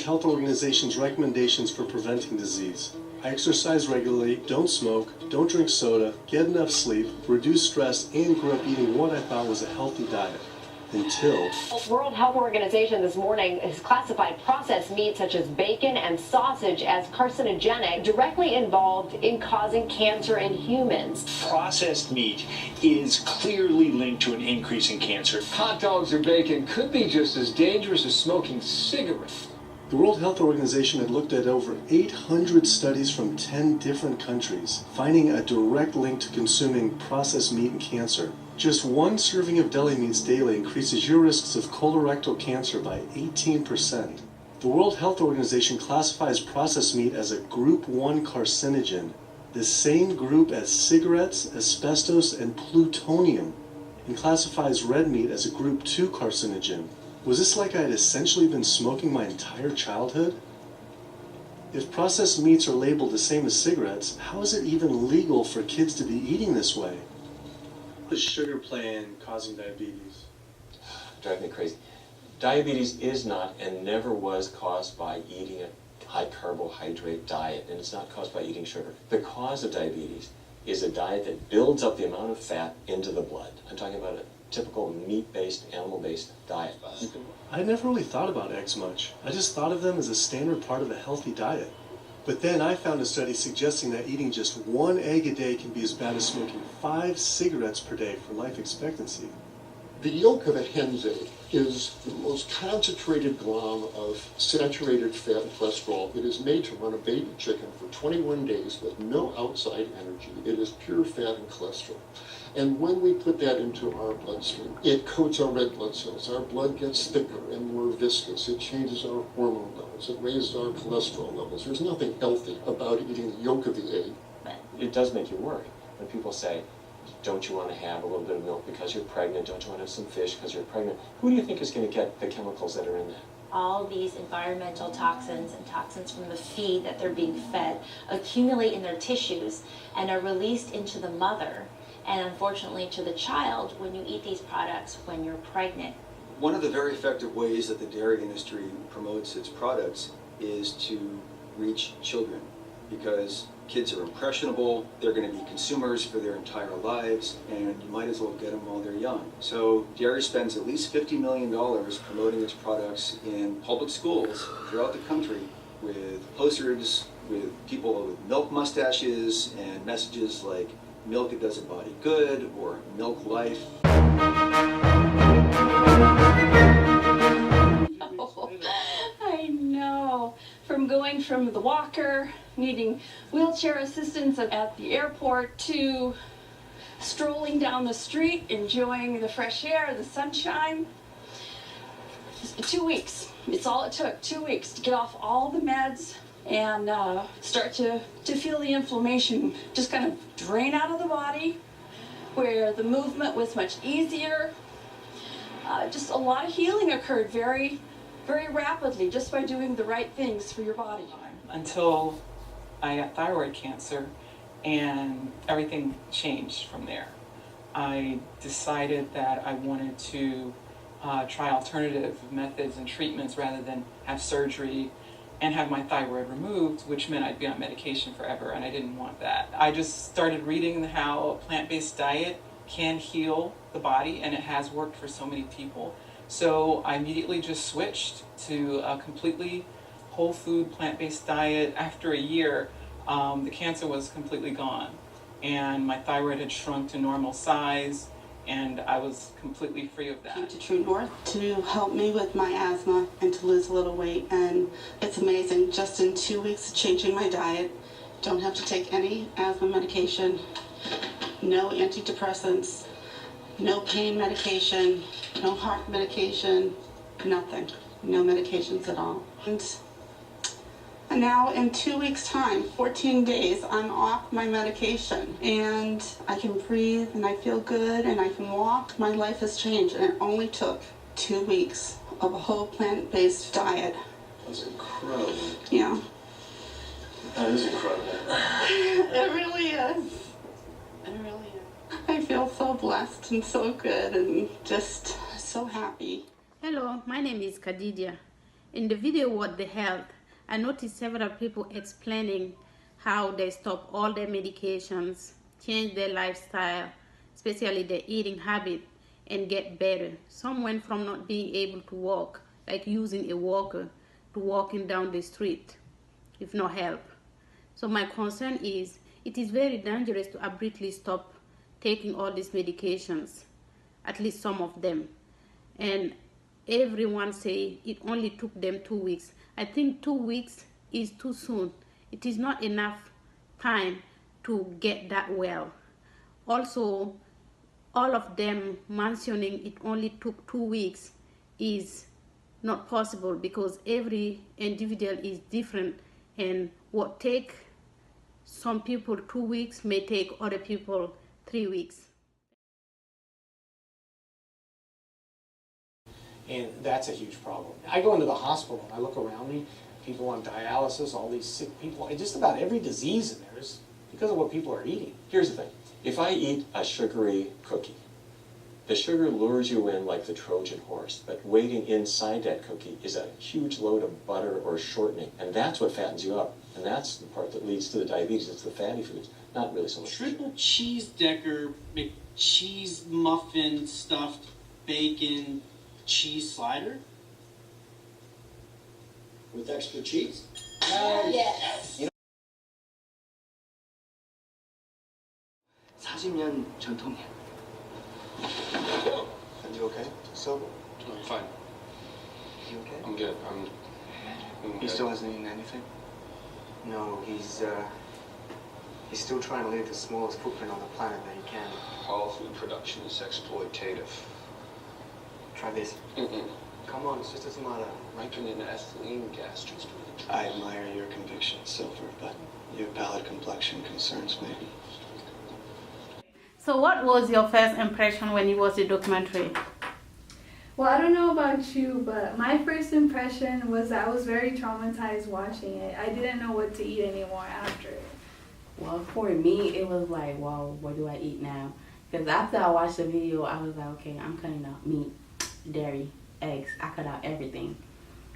Health Organization's recommendations for preventing disease. I exercise regularly, don't smoke, don't drink soda, get enough sleep, reduce stress, and grew up eating what I thought was a healthy diet. Until... World Health Organization this morning has classified processed meat such as bacon and sausage as carcinogenic, directly involved in causing cancer in humans. Processed meat is clearly linked to an increase in cancer. Hot dogs or bacon could be just as dangerous as smoking cigarettes. The World Health Organization had looked at over 800 studies from 10 different countries, finding a direct link to consuming processed meat and cancer. Just one serving of deli meats daily increases your risks of colorectal cancer by 18%. The World Health Organization classifies processed meat as a Group 1 carcinogen, the same group as cigarettes, asbestos, and plutonium, and classifies red meat as a Group 2 carcinogen. Was this like I had essentially been smoking my entire childhood? If processed meats are labeled the same as cigarettes, how is it even legal for kids to be eating this way? The sugar plan causing diabetes. Drive me crazy. Diabetes is not and never was caused by eating a high carbohydrate diet, and it's not caused by eating sugar. The cause of diabetes is a diet that builds up the amount of fat into the blood. I'm talking about a typical meat-based, animal-based diet. I never really thought about eggs much. I just thought of them as a standard part of a healthy diet. But then I found a study suggesting that eating just one egg a day can be as bad as smoking 5 cigarettes per day for life expectancy. The yolk of a hen's egg is the most concentrated glom of saturated fat and cholesterol. It is made to run a baby chicken for 21 days with no outside energy. It is pure fat and cholesterol. And when we put that into our bloodstream, it coats our red blood cells. Our blood gets thicker and more viscous. It changes our hormone levels. It raises our cholesterol levels. There's nothing healthy about eating the yolk of the egg. It does make you worry when people say, don't you want to have a little bit of milk because you're pregnant? Don't you want to have some fish because you're pregnant? Who do you think is going to get the chemicals that are in that? All these environmental toxins and toxins from the feed that they're being fed accumulate in their tissues and are released into the mother and unfortunately to the child when you eat these products when you're pregnant. One of the very effective ways that the dairy industry promotes its products is to reach children, because kids are impressionable, they're going to be consumers for their entire lives, and you might as well get them while they're young. So dairy spends at least $50 million promoting its products in public schools throughout the country with posters with people with milk mustaches and messages like milk, it does a body good, or milk life. Oh, I know. From going from the walker, needing wheelchair assistance at the airport, to strolling down the street, enjoying the fresh air, the sunshine. 2 weeks. It's all it took, 2 weeks to get off all the meds and start to feel the inflammation just kind of drain out of the body, where the movement was much easier. Just a lot of healing occurred very, very rapidly just by doing the right things for your body. Until I got thyroid cancer, and everything changed from there. I decided that I wanted to try alternative methods and treatments rather than have surgery and have my thyroid removed, which meant I'd be on medication forever, and I didn't want that. I just started reading how a plant-based diet can heal the body, and it has worked for so many people. So I immediately just switched to a completely whole food plant-based diet. After a year, the cancer was completely gone, and my thyroid had shrunk to normal size, and I was completely free of that. Came to True North to help me with my asthma and to lose a little weight, and it's amazing. Just in 2 weeks of changing my diet, don't have to take any asthma medication, no antidepressants, no pain medication, no heart medication, nothing, no medications at all. And now in 2 weeks' time, 14 days, I'm off my medication, and I can breathe, and I feel good, and I can walk. My life has changed, and it only took 2 weeks of a whole plant-based diet. That's incredible. Yeah. That is incredible. It really is. It really is. I feel so blessed and so good and just so happy. Hello, my name is Khadija, In the video What the Health, I noticed several people explaining how they stop all their medications, change their lifestyle, especially their eating habit, and get better. Some went from not being able to walk, like using a walker, to walking down the street with no help. So my concern is, it is very dangerous to abruptly stop taking all these medications, at least some of them. And everyone say it only took them 2 weeks. I think 2 weeks is too soon. It is not enough time to get that well. Also, all of them mentioning it only took 2 weeks is not possible, because every individual is different, and what take some people 2 weeks may take other people 3 weeks. And that's a huge problem. I go into the hospital and I look around me, people on dialysis, all these sick people, and just about every disease in there is because of what people are eating. Here's the thing. If I eat a sugary cookie, the sugar lures you in like the Trojan horse, but waiting inside that cookie is a huge load of butter or shortening, and that's what fattens you up. And that's the part that leads to the diabetes. It's the fatty foods, not really so much. Triple cheese decker, McCheese muffin, stuffed bacon, cheese slider? With extra cheese? Yes. You know, 40년 전통이야. Are you okay? Sober? I'm fine. You okay? I'm good. I'm He good. still hasn't eaten anything? No, he's still trying to leave the smallest footprint on the planet that he can. All food production is exploitative. Try this. Come on, it's just a tomato. Ripening ethylene gas just I admire your conviction, Silver, but your pallid complexion concerns me. So what was your first impression when you watched the documentary? Well, I don't know about you, but my first impression was that I was very traumatized watching it. I didn't know what to eat anymore after it. Well, for me, it was like, well, what do I eat now? Because after I watched the video, I was like, okay, I'm cutting out meat, dairy, eggs. I cut out everything.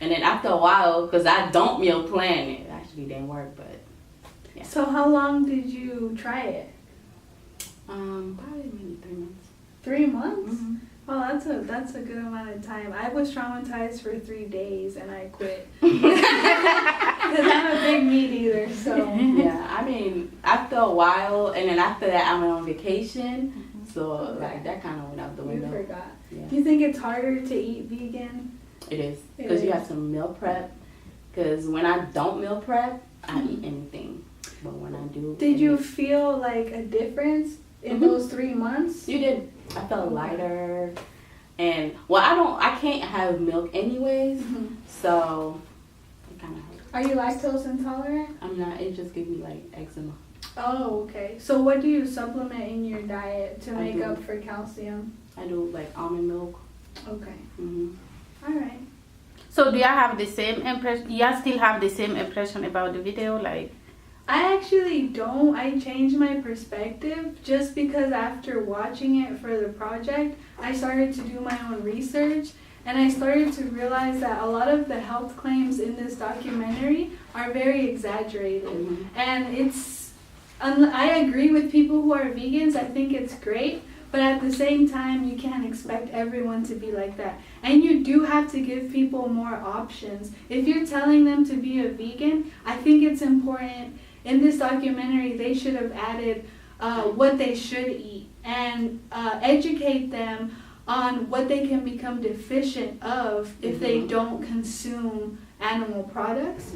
And then after a while, because I don't meal plan, it actually didn't work, but yeah. So how long did you try it? Probably maybe 3 months. 3 months? Mm-hmm. Well, that's a good amount of time. I was traumatized for 3 days and I quit. Because I'm a big meat eater, so. Yeah, I mean, after a while, and then after that, I went on vacation. So, like, that kind of went out the window. You forgot. Yeah. Do you think it's harder to eat vegan? It is. Because you have to meal prep. Because when I don't meal prep, I eat anything. But when I do. Did you feel like a difference in those 3 months? You did. I felt lighter. And, well, I can't have milk anyways. So, it kind of hurts. Are you lactose intolerant? I'm not. It just gives me, like, eczema. Oh, okay. So what do you supplement in your diet to make up for calcium? I do, like, almond milk. Okay. Mm-hmm. All right. So do you have the same impression? You still have the same impression about the video, like? I actually don't. I changed my perspective just because after watching it for the project, I started to do my own research and I started to realize that a lot of the health claims in this documentary are very exaggerated. And I agree with people who are vegans. I think it's great. But at the same time, you can't expect everyone to be like that. And you do have to give people more options. If you're telling them to be a vegan, I think it's important. In this documentary, they should have added what they should eat and educate them on what they can become deficient of if they don't consume animal products.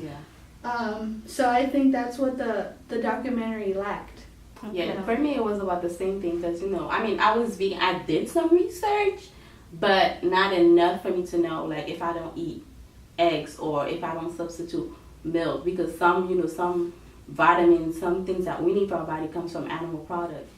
So I think that's what the documentary lacked. Yeah, for me it was about the same thing because, I mean, I was vegan. I did some research, but not enough for me to know, like, if I don't eat eggs or if I don't substitute milk, because some vitamins, some things that we need for our body comes from animal products.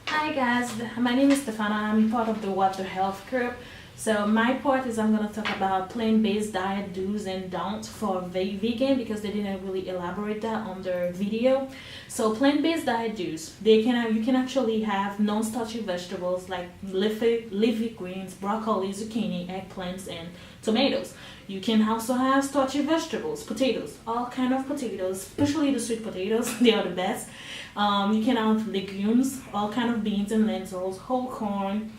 Hi guys, my name is Stefana. I'm part of the What the Health group. So my part is I'm going to talk about plant-based diet do's and don'ts for vegan, because they didn't really elaborate that on their video. So plant-based diet do's, you can actually have non-starchy vegetables like leafy greens, broccoli, zucchini, eggplants, and tomatoes. You can also have starchy vegetables, potatoes, all kind of potatoes, especially the sweet potatoes. They are the best. You can have legumes, all kind of beans and lentils, whole corn,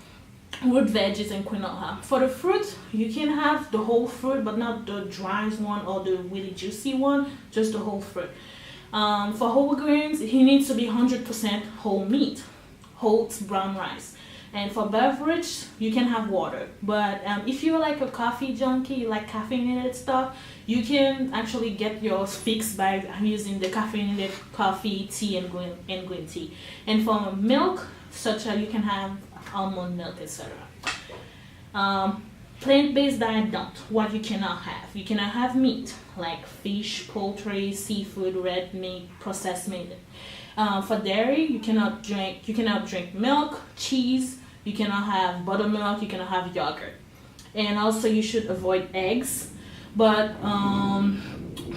root veggies, and quinoa. For the fruit, you can have the whole fruit, but not the dry one or the really juicy one, just the whole fruit. For whole grains, it needs to be 100% whole meat, oats, brown rice. And for beverage, you can have water. But if you're like a coffee junkie, you like caffeinated stuff, you can actually get yours fixed by using the caffeinated coffee, tea, and green tea. And for milk, such as you can have almond milk, etc. Plant-based diet don't. What you cannot have. You cannot have meat, like fish, poultry, seafood, red meat, processed meat. For dairy, you cannot drink milk, cheese, you cannot have buttermilk, you cannot have yogurt. And also you should avoid eggs, but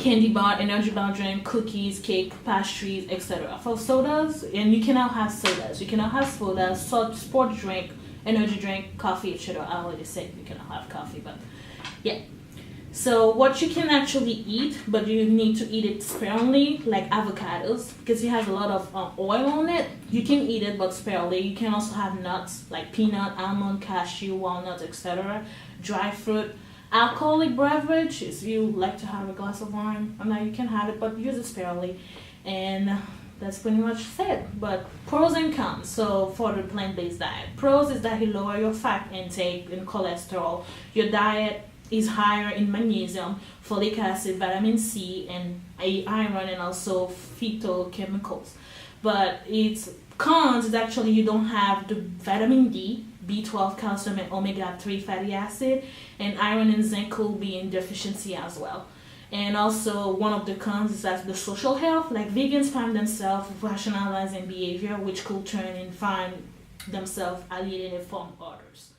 candy bar, energy bar drink, cookies, cake, pastries, etc. For sodas, and you cannot have sodas. You cannot have sodas, sport drink, energy drink, coffee, etc. I already said you cannot have coffee, but yeah. So what you can actually eat, but you need to eat it sparingly, like avocados, because it has a lot of oil on it. You can eat it, but sparingly. You can also have nuts, like peanut, almond, cashew, walnuts, etc. Dry fruit. Alcoholic beverage, if you like to have a glass of wine, you can have it, but use it sparingly. And that's pretty much it. But pros and cons. So for the plant-based diet, pros is that you lower your fat intake and cholesterol. Your diet is higher in magnesium, folic acid, vitamin C, and iron, and also phytochemicals. But its cons is actually you don't have the vitamin D, B12, calcium, and omega-3 fatty acid, and iron and zinc could be in deficiency as well. And also one of the cons is that the social health, like vegans find themselves rationalizing behavior, which could turn and find themselves alienated from others.